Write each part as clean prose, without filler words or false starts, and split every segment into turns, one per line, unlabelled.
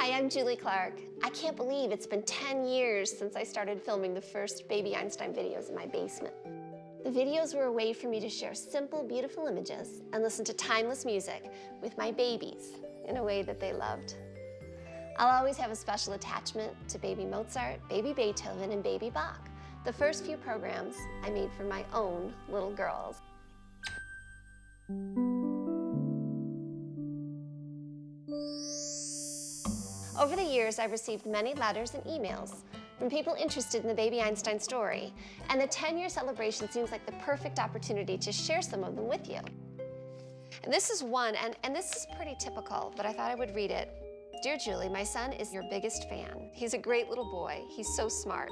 Hi, I'm Julie Clark. I can't believe it's been 10 years since I started filming the first Baby Einstein videos in my basement. The videos were a way for me to share simple, beautiful images and listen to timeless music with my babies in a way that they loved. I'll always have a special attachment to Baby Mozart, Baby Beethoven, and Baby Bach, the first few programs I made for my own little girls. Over the years, I've received many letters and emails from people interested in the Baby Einstein story, and the 10-year celebration seems like the perfect opportunity to share some of them with you. And this is one, and this is pretty typical, but I thought I would read it. Dear Julie, my son is your biggest fan. He's a great little boy. He's so smart.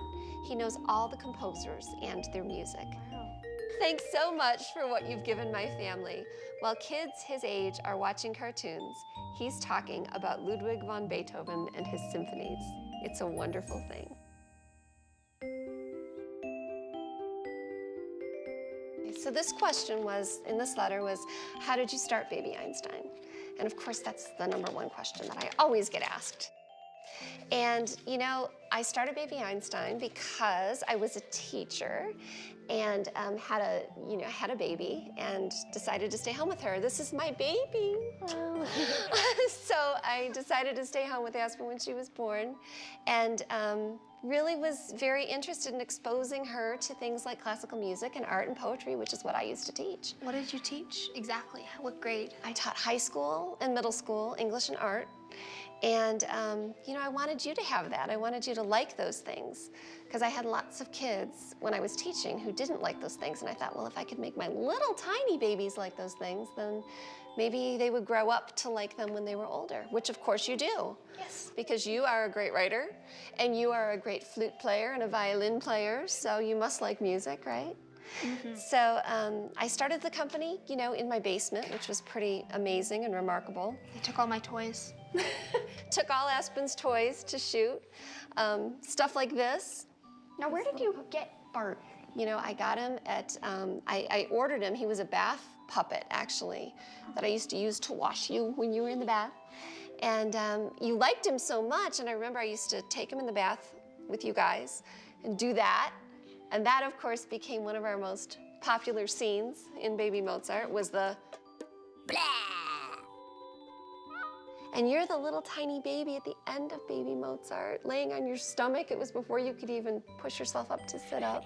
He knows all the composers and their music. Wow. Thanks so much for what you've given my family. While kids his age are watching cartoons, he's talking about Ludwig von Beethoven and his symphonies. It's a wonderful thing. So this question was, in this letter, was, how did you start Baby Einstein? And of course, that's the #1 question that I always get asked. And you know, I started Baby Einstein because I was a teacher and had a baby and decided to stay home with her. This is my baby. Oh. So I decided to stay home with Aspen when she was born, and really was very interested in exposing her to things like classical music and art and poetry, which is what I used to teach.
What did you teach exactly? What grade?
I taught high school and middle school, English and art. And you know, I wanted you to have that. I wanted you to like those things, because I had lots of kids when I was teaching who didn't like those things, and I thought, well, if I could make my little tiny babies like those things, then maybe they would grow up to like them when they were older, which of course you do.
Yes.
Because you are a great writer, and you are a great flute player and a violin player, so you must like music, right? Mm-hmm. So I started the company, you know, in my basement, which was pretty amazing and remarkable.
They took all my toys.
Took all Aspen's toys to shoot. Stuff like this.
Now, where did you get Bart?
You know, I got him at, I ordered him. He was a bath puppet, actually, that I used to use to wash you when you were in the bath. And you liked him so much, and I remember I used to take him in the bath with you guys and do that. And that, of course, became one of our most popular scenes in Baby Mozart, was the blah. And you're the little tiny baby at the end of Baby Mozart, laying on your stomach. It was before you could even push yourself up to sit up.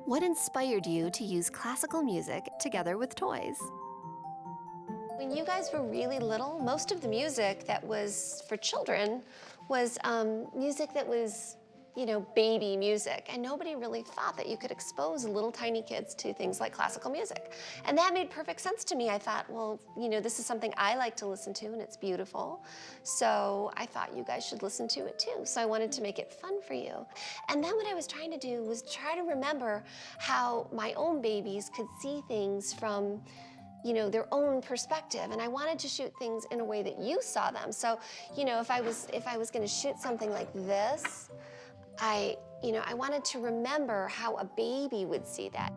What inspired you to use classical music together with toys?
When you guys were really little, most of the music that was for children was music that was, you know, baby music, and nobody really thought that you could expose little tiny kids to things like classical music. And that made perfect sense to me. I thought, well, you know, this is something I like to listen to, and it's beautiful. So I thought you guys should listen to it too. So I wanted to make it fun for you. And then what I was trying to do was try to remember how my own babies could see things from, you know, their own perspective, and I wanted to shoot things in a way that you saw them. So, you know, if I was going to shoot something like this, I wanted to remember how a baby would see that.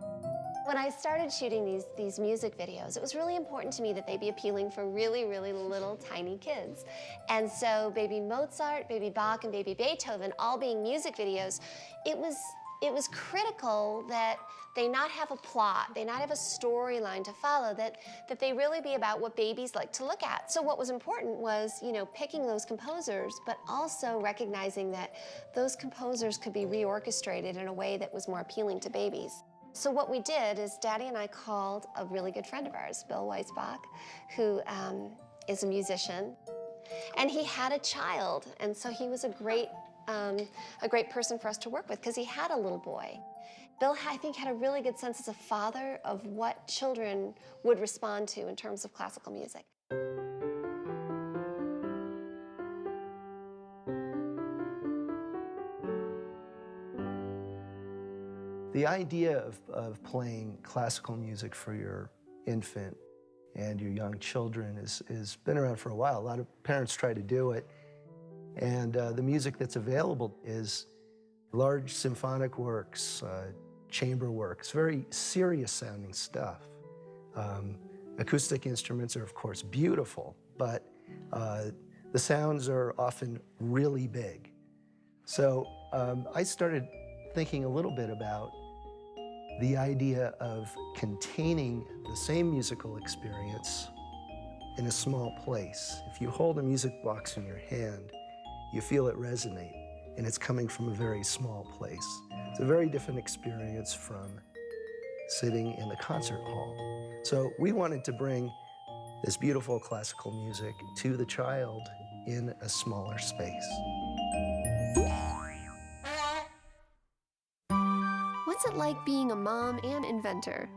When I started shooting these music videos, it was really important to me that they be appealing for really, really little tiny kids. And so Baby Mozart, Baby Bach, and Baby Beethoven all being music videos, it was critical that they not have a plot, they not have a storyline to follow, that they really be about what babies like to look at. So what was important was, you know, picking those composers, but also recognizing that those composers could be reorchestrated in a way that was more appealing to babies. So what we did is Daddy and I called a really good friend of ours, Bill Weisbach, who is a musician, and he had a child, and so he was a great person for us to work with, because he had a little boy. Bill, I think, had a really good sense as a father of what children would respond to in terms of classical music.
The idea of playing classical music for your infant and your young children is been around for a while. A lot of parents try to do it. And the music that's available is large symphonic works, chamber works, very serious sounding stuff. Acoustic instruments are, of course, beautiful, but The sounds are often really big. So I started thinking a little bit about the idea of containing the same musical experience in a small place. If you hold a music box in your hand, you feel it resonate, and it's coming from a very small place. It's a very different experience from sitting in the concert hall. So we wanted to bring this beautiful classical music to the child in a smaller space.
What's it like being a mom and inventor?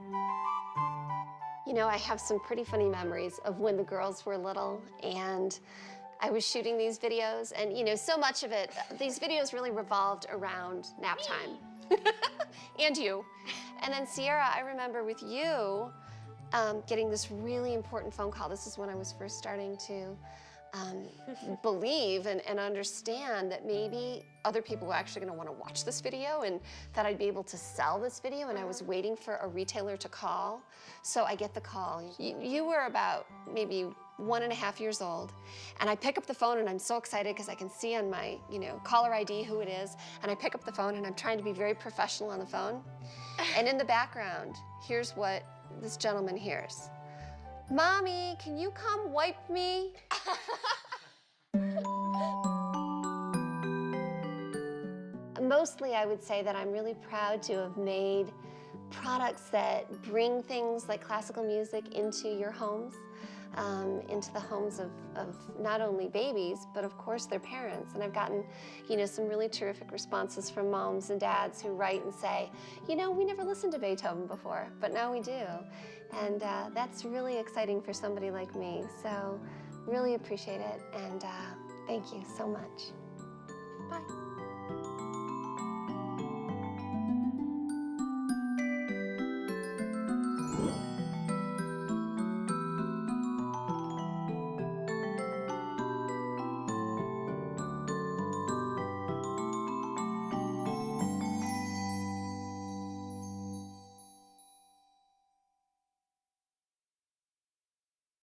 You know, I have some pretty funny memories of when the girls were little and I was shooting these videos, and you know, so much of it, these videos really revolved around nap time. And you. And then Sierra, I remember with you getting this really important phone call. This is when I was first starting to believe and understand that maybe other people were actually gonna wanna watch this video and that I'd be able to sell this video, and I was waiting for a retailer to call. So I get the call. You were about maybe 1.5 years old, and I pick up the phone and I'm so excited because I can see on my, you know, caller ID who it is, and I pick up the phone and I'm trying to be very professional on the phone. And in the background, here's what this gentleman hears. "Mommy, can you come wipe me?" Mostly, I would say that I'm really proud to have made products that bring things like classical music into your homes, into the homes of not only babies, but of course their parents. And I've gotten, you know, some really terrific responses from moms and dads who write and say, you know, we never listened to Beethoven before, but now we do. And that's really exciting for somebody like me. So really appreciate it, and thank you so much. Bye.